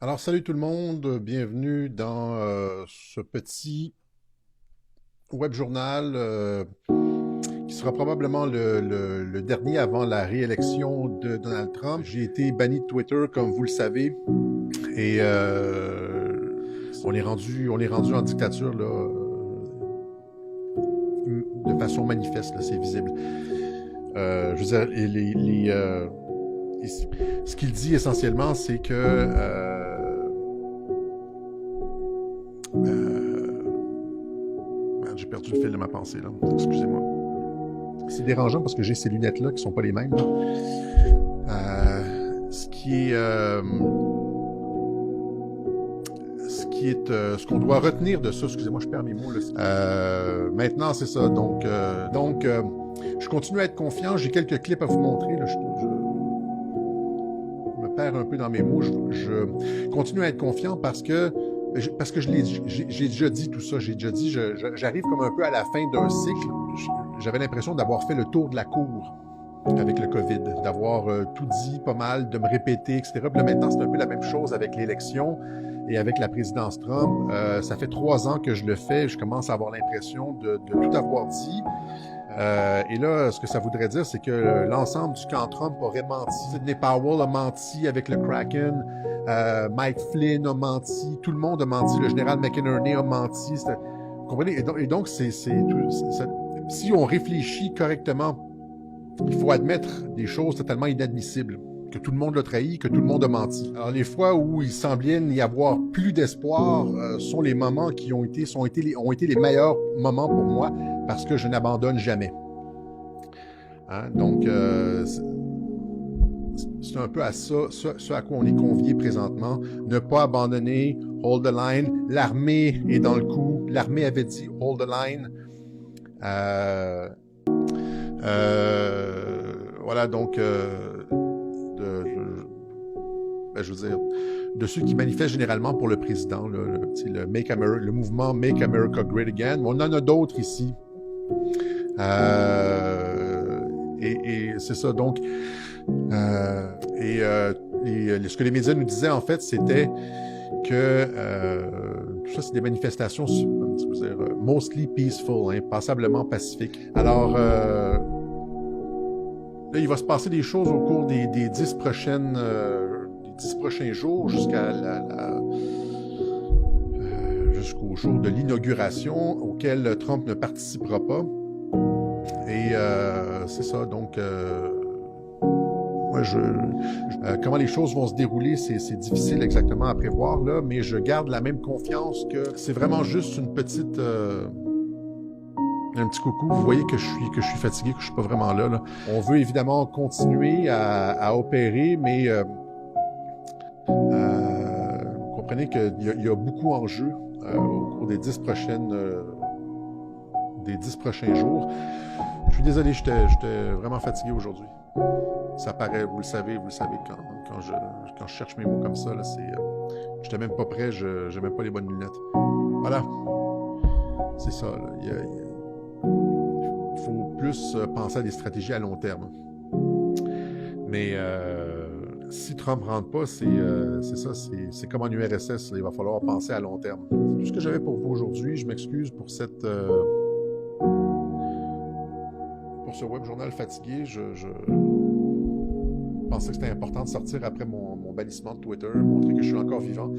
Alors, salut tout le monde, bienvenue dans ce petit web journal qui sera probablement le dernier avant la réélection de Donald Trump. J'ai été banni de Twitter, comme vous le savez, et on est rendu en dictature là, de façon manifeste, là, c'est visible. Je veux dire, ce qu'il dit essentiellement, c'est que merde, j'ai perdu le fil de ma pensée, là. Excusez-moi. C'est dérangeant parce que j'ai ces lunettes-là qui sont pas les mêmes. Là. Ce qu'on doit retenir de ça, excusez-moi, je perds mes mots. Là. Maintenant, c'est ça. Donc, je continue à être confiant. J'ai quelques clips à vous montrer. Là. Je me perds un peu dans mes mots. Je continue à être confiant parce que j'ai déjà dit tout ça. J'ai déjà dit, j'arrive comme un peu à la fin d'un cycle. J'avais l'impression d'avoir fait le tour de la cour avec le COVID, d'avoir tout dit pas mal, de me répéter, etc. Puis là, maintenant, c'est un peu la même chose avec l'élection et avec la présidence Trump. Ça fait 3 ans que je le fais. Je commence à avoir l'impression de tout avoir dit. Et là, ce que ça voudrait dire, c'est que l'ensemble du camp Trump aurait menti. Sidney Powell a menti avec le Kraken. Mike Flynn a menti. Tout le monde a menti. Le général McInerney a menti. Vous comprenez? Et donc si on réfléchit correctement, il faut admettre des choses totalement inadmissibles, que tout le monde l'a trahi, que tout le monde a menti. Alors les fois où il semblait y avoir plus d'espoir sont les moments qui ont été les meilleurs moments pour moi parce que je n'abandonne jamais. Hein? Donc c'est un peu à ça, ce à quoi on est convié présentement. Ne pas abandonner, hold the line. L'armée est dans le coup. L'armée avait dit hold the line. Voilà, donc, je veux dire, de ceux qui manifestent généralement pour le président, le mouvement Make America Great Again. On en a d'autres ici. Et c'est ça, donc. Ce que les médias nous disaient, en fait, c'était que tout ça, c'est des manifestations, mostly peaceful, hein, passablement pacifiques. Alors, là, il va se passer des choses au cours des 10 prochains jours jusqu'au jour de l'inauguration auquel Trump ne participera pas. Et c'est ça, donc moi, comment les choses vont se dérouler, c'est difficile exactement à prévoir, là, mais je garde la même confiance que c'est vraiment juste une petite... un petit coucou, vous voyez que je suis fatigué, que je suis pas vraiment là. On veut évidemment continuer à opérer, mais vous comprenez qu'il y a beaucoup en jeu au cours des 10 prochains jours. Je suis désolé, j'étais vraiment fatigué aujourd'hui. Ça paraît, vous le savez, quand je cherche mes mots comme ça, là, j'étais même pas prêt, j'ai même pas les bonnes lunettes. Voilà, c'est ça. Là. Il faut plus penser à des stratégies à long terme. Mais si Trump ne rentre pas, c'est ça, c'est comme en URSS, il va falloir penser à long terme. C'est tout ce que j'avais pour vous aujourd'hui. Je m'excuse pour pour ce web journal fatigué. Je pensais que c'était important de sortir après mon bannissement de Twitter, montrer que je suis encore vivant.